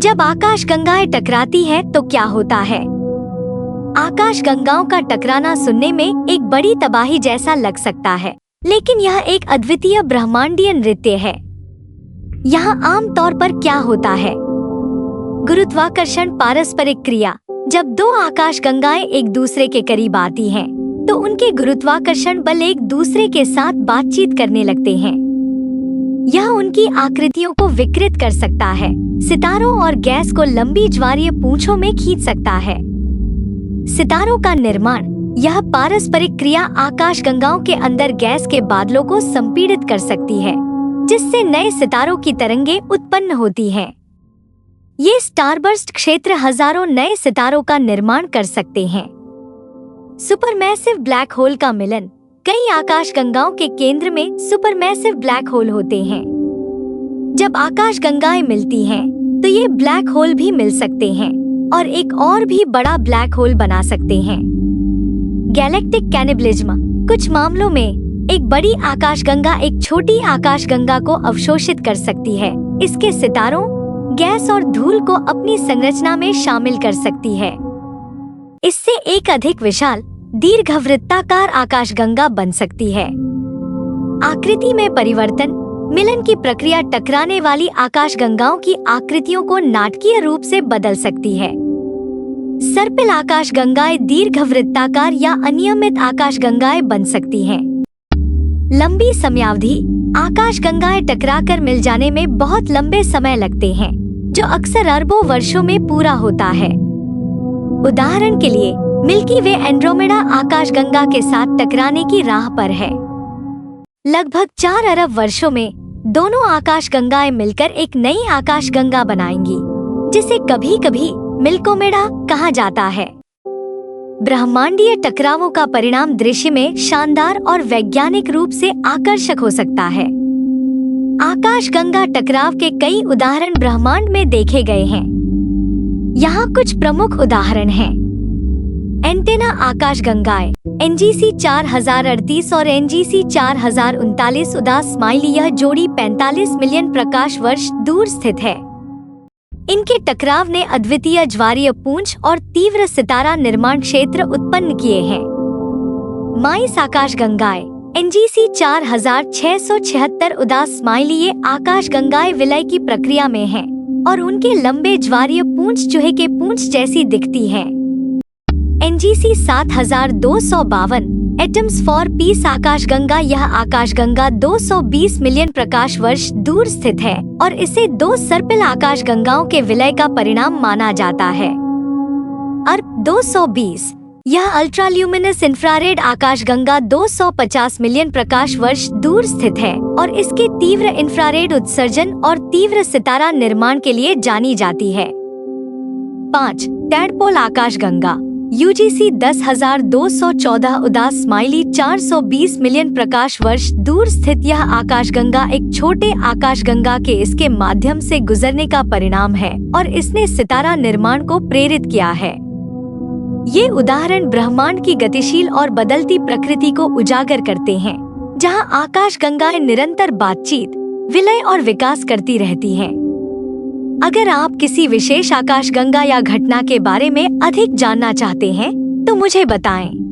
जब आकाश गंगाएं टकराती हैं तो क्या होता है? आकाश गंगाओं का टकराना सुनने में एक बड़ी तबाही जैसा लग सकता है, लेकिन यह एक अद्वितीय ब्रह्मांडीय नृत्य है। यहाँ आम तौर पर क्या होता है? गुरुत्वाकर्षण पारस्परिक क्रिया। जब दो आकाश गंगाएं एक दूसरे के करीब आती हैं, तो उनके गुरुत्वाकर्षण बल एक दूसरे के साथ बातचीत करने लगते हैं। यह उनकी आकृतियों को विकृत कर सकता है, सितारों और गैस को लंबी ज्वारीय पूंछों में खींच सकता है। सितारों का निर्माण। यह पारस्परिक क्रिया आकाश गंगाओं के अंदर गैस के बादलों को संपीड़ित कर सकती है, जिससे नए सितारों की तरंगें उत्पन्न होती हैं। ये स्टारबर्स्ट क्षेत्र हजारों नए सितारों का निर्माण कर सकते हैं। सुपरमैसिव ब्लैक होल का मिलन। कई आकाश गंगाओं के केंद्र में सुपरमैसिव ब्लैक होल होते हैं। जब आकाश गंगाएं मिलती हैं, तो ये ब्लैक होल भी मिल सकते हैं और एक और भी बड़ा ब्लैक होल बना सकते हैं। Galactic cannibalism. कुछ मामलों में एक बड़ी आकाशगंगा एक छोटी आकाशगंगा को अवशोषित कर सकती है, इसके सितारों, गैस और धूल को अपनी संरचना में शामिल कर सकती है। इससे एक अधिक विशाल दीर्घवृत्ताकार आकाशगंगा बन सकती है। आकृति में परिवर्तन। मिलन की प्रक्रिया टकराने वाली आकाशगंगाओं की आकृतियों को नाटकीय रूप से बदल सकती है। सर्पिल आकाशगंगाएं दीर्घवृत्ताकार या अनियमित आकाशगंगाएं बन सकती हैं। लंबी समयावधि। आकाशगंगाएं टकराकर मिल जाने में बहुत लंबे समय लगते हैं, जो अक्सर अरबों वर्षों में पूरा होता है। उदाहरण के लिए, मिल्की वे एंड्रोमेडा आकाशगंगा के साथ टकराने की राह पर है। लगभग 4 अरब वर्षों में दोनों आकाशगंगाएं मिलकर एक नई आकाशगंगा बनाएंगी, जिसे कभी-कभी मिल्कोमेडा कहा जाता है। ब्रह्मांडीय टकरावों का परिणाम दृश्य में शानदार और वैज्ञानिक रूप से आकर्षक हो सकता है। आकाशगंगा टकराव के कई उदाहरण ब्रह्मांड में देखे गए हैं। यहाँ कुछ प्रमुख उदाहरण हैं। एंटेना आकाशगंगाएं NGC 4038 और NGC 4039 उदास स्माइली। यह जोड़ी 45 मिलियन प्रकाश वर्ष दूर स्थित है। इनके टकराव ने अद्वितीय ज्वारीय पूंछ और तीव्र सितारा निर्माण क्षेत्र उत्पन्न किए हैं। माइस आकाशगंगाएं NGC 4676 उदास स्माइली। ये आकाशगंगाएं विलय की प्रक्रिया में हैं और उनके लंबे ज्वारीय पूंछ चूहे के पूंछ जैसी दिखती हैं। NGC 7252 एटम्स फॉर पीस आकाशगंगा। यह आकाशगंगा 220 मिलियन प्रकाश वर्ष दूर स्थित है और इसे 2 सर्पिल आकाशगंगाओं के विलय का परिणाम माना जाता है। अर्ब 220। यह अल्ट्राल्यूमिनस इंफ्रारेड आकाशगंगा 250 मिलियन प्रकाश वर्ष दूर स्थित है और इसके तीव्र इंफ्रारेड उत्सर्जन और तीव्र सितारा निर्माण के लिए जानी जाती है। 5. टैडपोल आकाशगंगा UGC 10214 उदास स्माइली। 420 मिलियन प्रकाश वर्ष दूर स्थित यह आकाशगंगा एक छोटे आकाशगंगा के इसके माध्यम से गुजरने का परिणाम है और इसने सितारा निर्माण को प्रेरित किया है। ये उदाहरण ब्रह्मांड की गतिशील और बदलती प्रकृति को उजागर करते हैं, जहां आकाशगंगाएं निरंतर बातचीत, विलय और विकास करती रहती हैं। अगर आप किसी विशेष आकाशगंगा या घटना के बारे में अधिक जानना चाहते हैं, तो मुझे बताएं।